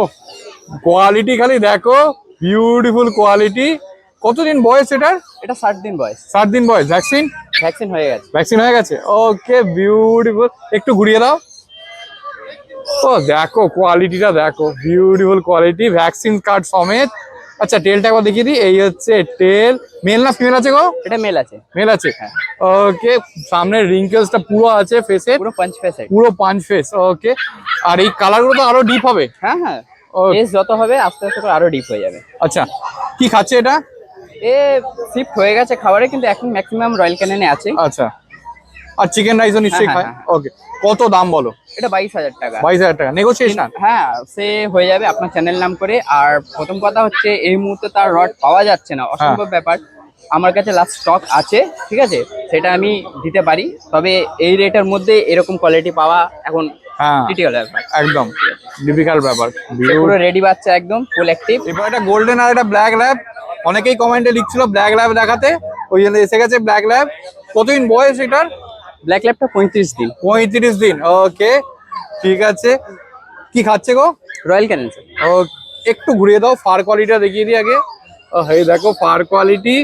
কোয়ালিটি খালি দেখো, বিউটিফুল কোয়ালিটি। কতদিন বয়স এটার? এটা 60 দিন বয়স। 7 দিন বয়স। ভ্যাকসিন? ভ্যাকসিন হয়ে গেছে। ভ্যাকসিন হয়ে গেছে। ওকে, বিউটিফুল। একটু ঘুরিয়ে দাও। ও দেখো কোয়ালিটিটা দেখো, বিউটিফুল কোয়ালিটি, ভ্যাকসিন কার্ড সমেত। আচ্ছা, টেলটা একবার দেখিয়ে দিই। এই হচ্ছে টেল। মেল না ফিমেল আছে গো? এটা মেল আছে। মেল আছে। ওকে, সামনের রিঙ্কেলসটা পুরো আছে ফেসে, পুরো পাঁচ ফেস। পুরো পাঁচ ফেস। ওকে, আর এই কালারগুলো তো আরো ডিপ হবে। হ্যাঁ হ্যাঁ, Okay. এজ যত হবে আস্তে আস্তে করে আরো ডিপ হয়ে যাবে। আচ্ছা, কি খাচ্ছে এটা? এ শিফট হয়ে গেছে খাবারে, কিন্তু এখন ম্যাক্সিমাম রয়্যাল ক্যানিনে আছে। আচ্ছা, আর চিকেন রাইসও নিশ্চয়ই হ্যাঁ, খায়। হ্যাঁ, ওকে, কত দাম বলো? এটা 22,000 টাকা। 22,000 টাকা নেগোসিয়েশন? হ্যাঁ, সে হয়ে যাবে আপনার চ্যানেল নাম করে। আর প্রথম কথা হচ্ছে এই মুহূর্তে তার রড পাওয়া যাচ্ছে না, অসম্ভব ব্যাপার। আমার কাছে লাস্ট স্টক আছে, ঠিক আছে, সেটা আমি দিতে পারি। তবে এই রেটের মধ্যে এরকম কোয়ালিটি পাওয়া এখন হ্যাঁ, ক্রিটিক্যাল ব্যাপার, একদম ডিফিকাল্ট ব্যাপার। পুরো রেডি বাচ্চা, একদম ফুল অ্যাক্টিভ। এবার একটা গোল্ডেন আর একটা ব্ল্যাক ল্যাব। অনেকেই কমেন্টে লিখছিল ব্ল্যাক ল্যাব দেখাতে, ওই জন্য এসে গেছে ব্ল্যাক ল্যাব। কতদিন বয়স এটার? ব্ল্যাক ল্যাবটা 35 দিন। 35 দিন। ওকে, ঠিক আছে। কি খাচ্ছে গো? রয়্যাল ক্যানিং। ও একটু ঘুরিয়ে দাও, ফার কোয়ালিটিটা দেখিয়ে দিই আগে। ও এই দেখো ফার কোয়ালিটি,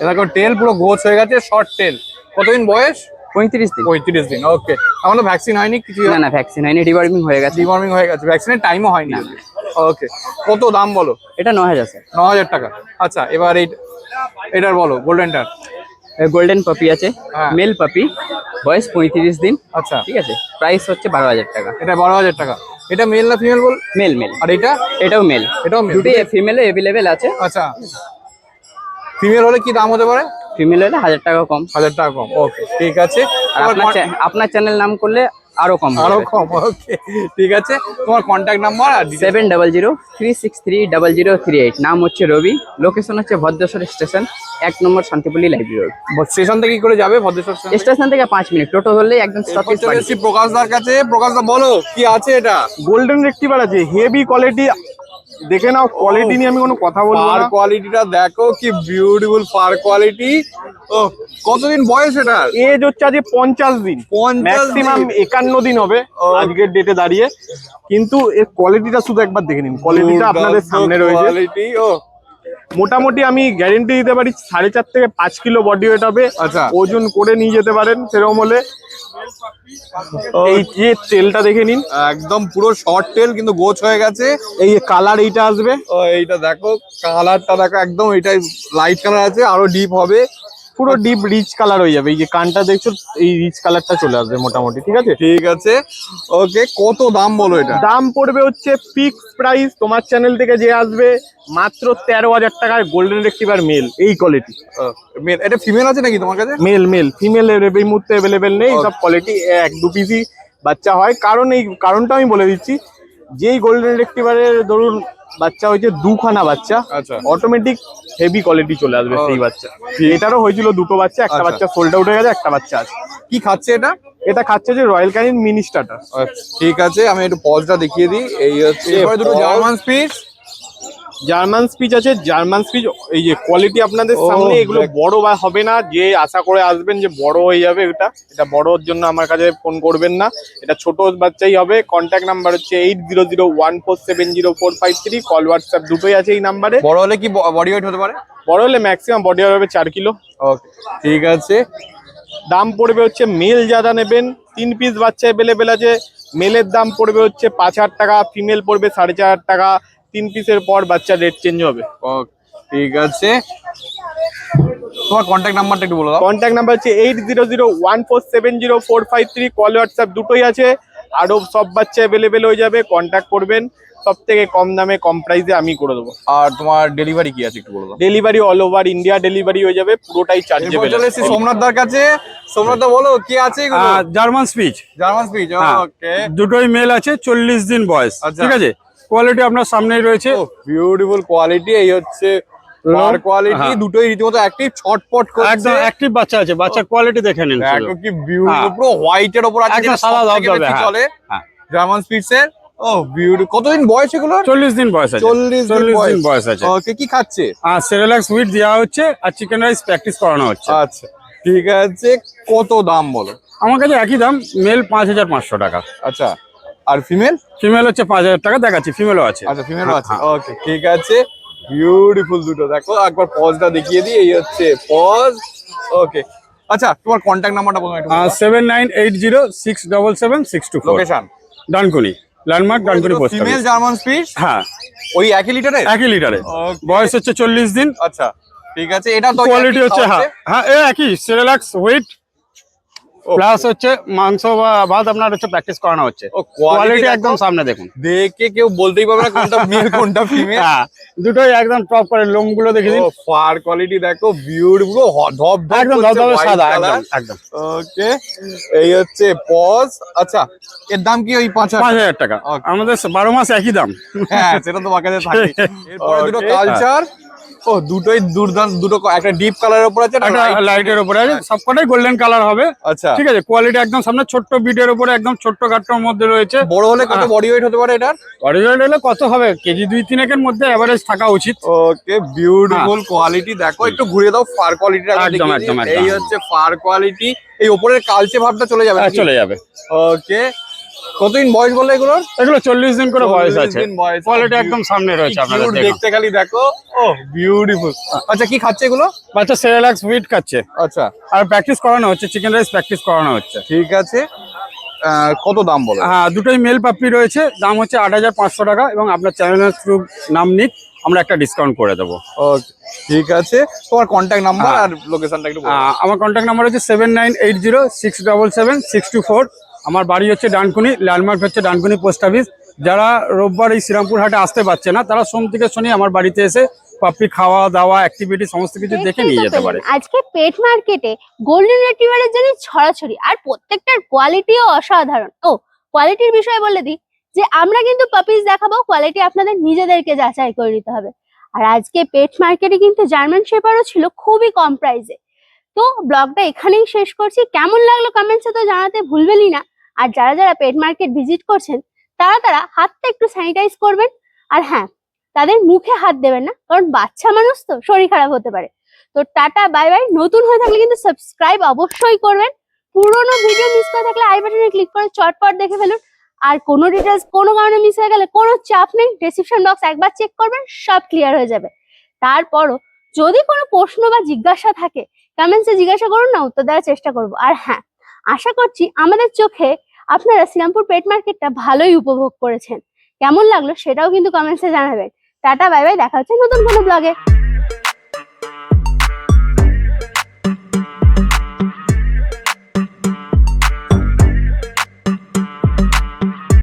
দেখো টেল পুরো গোছ হয়ে গেছে, শর্ট টেল। কতদিন বয়স? 35 দিন। 35 দিন। ওকে, এখনো ভ্যাকসিন হয়নি কিছু? না না, ভ্যাকসিন হয়নি, ডিওয়ার্মিং হয়ে গেছে। ডিওয়ার্মিং হয়ে গেছে, ভ্যাকসিনের টাইমও হয়নি। ওকে, কত দাম বলো? এটা 9,000 স্যার। 9,000 টাকা। আচ্ছা, এবার এটার বলো, গোল্ডেনটার। গোল্ডেন পাপি আছে, হ্যাঁ। মেল পাপি, বয়স 35 দিন। আচ্ছা, ঠিক আছে, প্রাইস হচ্ছে 12,000 টাকা। এটা 12,000 টাকা। এটা মেল না ফিমেল বল? Male male. আর এটা? এটাও মেল। এটাও মেল? দুটোই ফিমেলে অ্যাভেলেবেল আছে। আচ্ছা, ফিমেল হলে কি দাম হতে পারে? ফিমেল হলে 1,000 টাকা কম। 1,000 টাকা কম। ওকে, ঠিক আছে। আর আপনার চ্যানেল নাম করলে আরো কম। আরো কম। ওকে, ঠিক আছে। তোমার কন্ট্যাক্ট নাম্বার আর 7003630038। নাম হচ্ছে রবি, লোকেশন হচ্ছে ভদ্রেশ্বর স্টেশন, 1 নম্বর শান্তিপল্লী লাইব্রেরি রোড। স্টেশন থেকে কি করে যাবে ভদ্রেশ্বর স্টেশন? স্টেশন থেকে 5 মিনিট টোটো ধরলেই একদম স্টপেজ চলে এসেছি প্রকাশদার কাছে। প্রকাশদা বলো কি আছে এটা? গোল্ডেন রিট্রিভার আছে, হেভি কোয়ালিটি, দেখে নাও, কোয়ালিটি নিয়ে আমি কোনো কথা বলবো ফার না। কোয়ালিটিটা দেখো, কি বিউটিফুল ফার কোয়ালিটি। ও কতদিন বয়স এটা? এজ হচ্ছে আজ 50 দিন, 50 ম্যাক্সিমাম দিন। 51 দিন হবে আজকের ডেটে দাঁড়িয়ে। কিন্তু এর কোয়ালিটিটা শুধু একবার দেখে নিন, কোয়ালিটিটা আপনাদের সামনে রয়েছে। কোয়ালিটি ও মোটামুটি আমি গ্যারেন্টি দিতে পারি 4.5 থেকে 5 কিলো বডি ওয়েট হবে। আচ্ছা। ওজন করে নিয়ে যেতে পারেন সেরকম হলে। এই যে তেলটা দেখে নিন, একদম পুরো শর্ট টেল কিন্তু গোছ হয়ে গেছে। এই কালার এইটা আসবে। ও এইটা দেখো, কালারটা দেখো, একদম এটাই লাইট কালার আছে, আরো ডিপ হবে। পুরো ডিপ রিচ কালার হয়ে যাবে। এই যে কানটা দেখছো, এই রিচ কালারটা চলে আসবে মোটামুটি, ঠিক আছে? ঠিক আছে, ওকে। কত দাম বলো এটা? দাম পড়বে হচ্ছে ফিক্স প্রাইস তোমার চ্যানেল থেকে যে আসবে মাত্র 13,000 টাকায় গোল্ডেন রেক্টিভার মেল, এই কোয়ালিটি। এটা ফিমেল আছে নাকি তোমার কাছে? মেল ফিমেল এই মুহূর্তে অ্যাভেলেবেল নেই, সব কোয়ালিটি 1-2 পিসই বাচ্চা হয়। কারণ এই কারণটা আমি বলে দিচ্ছি, যেই গোল্ডেন রেক্টিভারের ধরুন বাচ্চা হয়েছে 2খানা বাচ্চা, আচ্ছা। অটোমেটিক হেভি কোয়ালিটি চলে আসবে সেই বাচ্চা। এটারও হয়েছিল 2টো বাচ্চা, একটা আচ্ছা। বাচ্চা সোলটা উঠে গেছে, একটা বাচ্চা আছে। কি খাচ্ছে এটা? এটা খাচ্ছে যে রয়্যাল ক্যানিন মিনি স্টার্টার। ঠিক আছে, আমি একটু পজটা দেখিয়ে দিই। এই হচ্ছে এরপরে দুটো জার্মান স্পিচ। জার্মান স্পিচ আছে, জার্মান স্পিচ এই যে কোয়ালিটি আপনাদের ও, সামনে। এগুলো দেখ। বড় বা হবে না, যে আশা করে আসবেন যে বড় হয়ে যাবে, এটা বড়র জন্য আমার কাছে ফোন করবেন না, এটা ছোট বাচ্চাই হবে। কন্ট্যাক্ট নাম্বার হচ্ছে 8001470453, কল হোয়াটসঅ্যাপ দুটোই আছে এই নাম্বারে। বড় হলে কি বডি ওয়েট হতে পারে? বড় হলে ম্যাক্সিমাম বডি হবে 4 কিলো। ওকে, ঠিক আছে। দাম পড়বে হচ্ছে, মেল যারা নেবেন 3 পিস বাচ্চা অ্যাভেলেবেল আছে, মেলের দাম পড়বে হচ্ছে 5,000 টাকা, ফিমেল পড়বে 4,500 টাকা। 3 পিসের পর বাচ্চা রেট চেঞ্জ হবে। ওকে, ঠিক আছে। তোমার কন্ট্যাক্ট নাম্বারটা একটু বলে দাও। কন্ট্যাক্ট নাম্বার হচ্ছে 8001470453, কল হোয়াটসঅ্যাপ দুটোই আছে। আরো সব বাচ্চা অ্যাভেলেবেল হয়ে যাবে, কন্ট্যাক্ট করবেন। সব থেকে কম দামে কম প্রাইসে আমি করে দেবো। আর তোমার ডেলিভারি কি আছে একটু বলে দাও। Delivery all over India delivery হয়ে যাবে, পুরোটাই এরপর চার্জেবল। চলে এসেছি সোমনাথ দার কাছে। সোমনাথ দা বলো, কি আছে এগুলো? German speech German speech. হ্যাঁ। ওকে, দুটোই মেল আছে, 40 দিন বয়স। আচ্ছা। ঠিক আছে, কোয়ালিটি আপনার সামনেই রয়েছে। Beautiful quality. এই হচ্ছে ফার কোয়ালিটি, হ্যাঁ। দুটোই রীতিমতো অ্যাক্টিভ, ছটপট করছে। একদম অ্যাক্টিভ বাচ্চা আছে, বাচ্চার কোয়ালিটি দেখে নিন শুধু। দেখো কি বিউটিফুল, হ্যাঁ। পুরো হোয়াইটের উপর আছে, একদম যেটা সাদা সবথেকে ধবধবে, বেশি হ্যাঁ। চলে হ্যাঁ। জার্মান স্পিচের। ও বিউটিফুল। কতদিন বয়স এগুলো? 40 দিন বয়স আছে। 40 দিন 40 দিন বয়স আছে। ওকে, কি খাচ্ছে? আর সেরেলাক্স হুইট দেওয়া হচ্ছে, আর চিকেন রাইস প্র্যাকটিস করানো হচ্ছে। আচ্ছা, ঠিক আছে। কত দাম বলো? আমার কাছে একই দাম, মেল 5,500 টাকা, আচ্ছা, আর ফিমেল? ফিমেল হচ্ছে 5,000 টাকা। দেখাচ্ছি, ফিমেলও আছে। আচ্ছা, ফিমেলও আছে। ওকে, ঠিক আছে। বিউটিফুল দুটো। দেখো একবার পজটা দেখিয়ে দিই। এই হচ্ছে পজ। ওকে, আচ্ছা, তোমার কন্ট্যাক্ট নাম্বারটা বলো একটু। 7980677624, location? Dankuni, landmark Dankuni post female office. German speech. হ্যাঁ, ওই একই লিটারের? একই লিটারে। Okay. বয়স হচ্ছে 40 দিন। আচ্ছা, ঠিক আছে। এটা তো কোয়ালিটি হচ্ছে, হ্যাঁ হ্যাঁ, একই সেরেলাক্স হুইট প্লাস হচ্ছে মাংস বা ভাত আপনার হচ্ছে প্র্যাকটিস করানো হচ্ছে। ও, কোয়ালিটি দেখো। একদম সামনে দেখুন, দেখে কেউ বলতেই পারবে না কোনটা মেল কোনটা ফিমেল। হ্যাঁ দুটোই একদম টপ করে। লোমগুলো দেখে দিন, ও, ফার কোয়ালিটি দেখো, বিউটিফুল, ধপ ধপ একদম করছে, ধবধবে white সাদা, color। একদম একদম। ওকে, এই হচ্ছে পজ। আচ্ছা, এর দাম কি ওই 5,000? 5,000 টাকা। Okay. আমাদের 12 মাস একই দাম। হ্যাঁ, সেটা তো বাকি থাকে। এরপরে দুটো Okay. কালচার। ও, দুটোই দুর্দান্ত। দুটো একটা ডিপ কালারের উপর আছে, একটা একটা light- লাইটের উপরে আছে, সবকটাই গোল্ডেন কালার হবে। আচ্ছা, ঠিক আছে, কোয়ালিটি একদম সামনে, ছোট্ট বিটের উপরে, একদম ছোট্ট গাট্টার মধ্যে রয়েছে। বড় হলে কত হ্যাঁ। বডি ওয়েট হতে পারে এটার? অরিজিনাল হলে কত হবে? কেজি 2-3 মধ্যে এভারেজ থাকা উচিত। ওকে, বিউটিফুল কোয়ালিটি। দেখো একটু ঘুরিয়ে দাও ফার কোয়ালিটি। একদম, একদম, একদম। এই হচ্ছে ফার কোয়ালিটি। এই উপরের কালচে ভাবটা চলে যাবে নাকি? চলে যাবে। ওকে, কতদিন বয়স বললে এগুলোর? এগুলো 40 দিন করে বয়স 40 আছে। দিন বয়স। কোয়ালিটি একদম সামনে রয়েছে আপনাদের Cute দেখুন। দেখতে খালি দেখো। ও, বিউটিফুল। আচ্ছা, কি খাচ্ছে এগুলো? বাচ্চা সেরেলাক্স হুইট খাচ্ছে, আচ্ছা, আর প্র্যাকটিস করানো হচ্ছে, চিকেন রাইস প্র্যাকটিস করানো হচ্ছে। ঠিক আছে। কত দাম বলো? হ্যাঁ, দুটোই মেল পাপ্পি রয়েছে, দাম হচ্ছে 8,500 টাকা, এবং আপনার চ্যানেলের থ্রু নাম নিক, আমরা একটা ডিসকাউন্ট করে দেবো। ওকে, ঠিক আছে। তোমার কন্ট্যাক্ট নাম্বার হ্যাঁ। আর লোকেশনটা একটু বলো। আমার কন্ট্যাক্ট নাম্বার হচ্ছে 7980677624। আমার বাড়ি হচ্ছে ডানকুনি, ল্যান্ডমার্ক হচ্ছে ডানকুনি পোস্ট অফিস। যারা রোববার এই শ্রীরামপুর হাটে আসতে পারছে না, তারা সোম থেকে শনি আমার বাড়িতে এসে পাপ্পি খাওয়া দাওয়া অ্যাক্টিভিটি সমস্ত কিছু দেখে দেখতেই নিয়ে তো যেতে পেলেন, পারে। আজকে পেট মার্কেটে গোল্ডেন রিট্রিভারের জন্য ছড়াছড়ি, আর প্রত্যেকটার কোয়ালিটিও অসাধারণ। ও, কোয়ালিটির বিষয়ে বলে দিই যে আমরা কিন্তু পাপিস দেখাবো, কোয়ালিটি আপনাদের নিজেদেরকে যাচাই করে নিতে হবে। আর আজকে পেট মার্কেটে কিন্তু জার্মান শেপারও ছিল খুবই কম প্রাইসে। তো ব্লগটা এখানেই শেষ করছি। কেমন লাগলো কমেন্টসে তো জানাতে ভুলবেনই না। আর যারা যারা পেট মার্কেট ভিজিট করছেন, তারা হাতটা একটু স্যানিটাইজ করবেন। আর হ্যাঁ, তাদের মুখে হাত দেবেন না, কারণ বাচ্চা মানুষ তো শরীর খারাপ হতে পারে। তো টাটা বাই বাই। নতুন হয়ে থাকলে কিন্তু সাবস্ক্রাইব অবশ্যই করবেন। পুরোনো ভিডিও মিস করে থাকলে আই বাটনে ক্লিক করে চটপট দেখে ফেলুন। আর কোনো ডিটেলস কোনো কারণে মিস হয়ে গেলে কোনো চাপ নেই, ডেসক্রিপশন বক্স একবার চেক করবেন, সব ক্লিয়ার হয়ে যাবে। তারপরও যদি কোনো প্রশ্ন বা জিজ্ঞাসা থাকে কমেন্টসে জিজ্ঞাসা করুন না, উত্তর দেওয়ার চেষ্টা করব। আর হ্যাঁ, আশা করছি আমাদের চোখে আপনারা শ্রীরামপুর পেট মার্কেটটা ভালোই উপভোগ করেছেন। কেমন লাগলো সেটাও কিন্তু কমেন্টসে জানাবেন। টাটা বাই বাই, দেখা হচ্ছে নতুন কোনো ব্লগে।